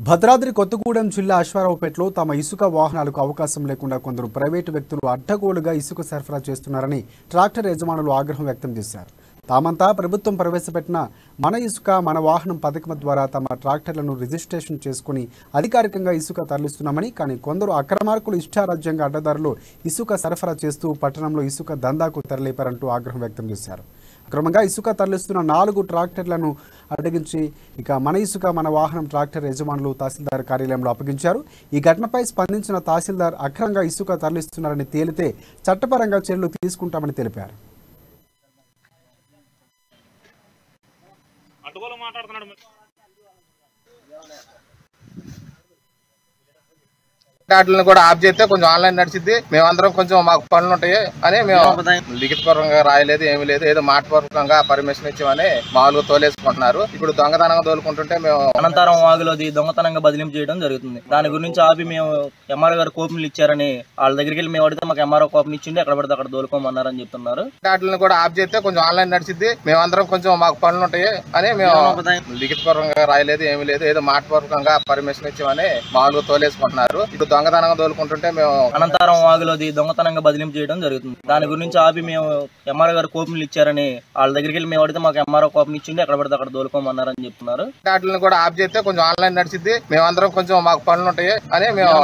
భద్రాద్రి కొత్తగూడెం జిల్లా అశ్వారావుపేటలో తమ ఇసుక వాహనాలకు అవకాశం లేకుండా కొందరు ప్రైవేటు వ్యక్తులు అడ్డగోలుగా ఇసుక సరఫరా చేస్తున్నారని ట్రాక్టర్ యజమానులు ఆగ్రహం వ్యక్తం చేశారు. తామంతా ప్రభుత్వం ప్రవేశపెట్టిన మన ఇసుక మన వాహనం పథకం ద్వారా తమ ట్రాక్టర్లను రిజిస్ట్రేషన్ చేసుకుని అధికారికంగా ఇసుక తరలిస్తున్నామని, కానీ కొందరు అక్రమార్కులు ఇష్టారాజ్యంగా అడ్డదారులు ఇసుక సరఫరా చేస్తూ పట్టణంలో ఇసుక దందాకు తెరలేపారంటూ ఆగ్రహం వ్యక్తం చేశారు. అక్రమంగా ఇసుక తరలిస్తున్న 4 ట్రాక్టర్లను అడ్డగించి మన ఇసుక మన వాహనం ట్రాక్టర్ యజమానులు తహసీల్దార్ కార్యాలయంలో అప్పగించారు. ఈ ఘటనపై స్పందించిన తహసీల్దార్ అక్రమంగా ఇసుక తరలిస్తున్నారని తేలితే చట్టపరంగా చర్యలు తీసుకుంటామని తెలిపారు. వాటిని కూడా ఆఫ్ చేస్తే కొంచెం ఆన్లైన్ నడిచింది. మేమందరం కొంచెం మాకు పనులు ఉంటాయి అని మేము లిఖితపూర్వకంగా రాయలేదు, ఏమీ లేదు, ఏదో మాటపూర్వకంగా పర్మిషన్ ఇచ్చామని మామూలుగా తోలేసుకుంటున్నారు. ఇప్పుడు దొంగతనంగా తోలుకుంటుంటే మేము అనంతరం వాగులోది దొంగతనంగా బదిలింపు చేయడం జరుగుతుంది. దాని గురించి ఆపి మేము ఎంఆర్ఓ గారు కోపంలు ఇచ్చారని వాళ్ళ దగ్గరికి వెళ్ళి మేము అడిగితే మాకు ఎంఆర్ఓ కోపం ఇచ్చింది, ఎక్కడ పడితే అక్కడ దోలుకోమన్నారని చెప్తున్నారు. వాటిని కూడా ఆఫ్ చేస్తే కొంచెం ఆన్లైన్ నడిచింది. మేమందరం కొంచెం మాకు పనులు ఉంటాయి అని మేము లిఖితపూర్వకంగా రాయలేదు, ఏమీ లేదు, ఏదో మాటపూర్వకంగా పర్మిషన్ ఇచ్చామని మామూలుగా తోలేసుకుంటున్నారు. ఇప్పుడు దొంగతనంగా తోలుకుంటుంటే మేము అనంతరం వాగులోది దొంగతనంగా బదిలింపు చేయడం జరుగుతుంది. దాని గురించి ఆపి మేము ఎంఆర్ఓ గారు కోపంలు ఇచ్చారని వాళ్ళ దగ్గరికి వెళ్ళి మేము అడిగితే మాకు ఎంఆర్ఓ కోపం ఇచ్చింది, ఎక్కడ పడితే అక్కడ దోలుకోమన్నారని చెప్తున్నారు. వాటిని కూడా ఆఫ్ చేస్తే కొంచెం ఆన్లైన్ నడిచింది. మేమందరం కొంచెం మాకు పనులు ఉంటాయి అని మేము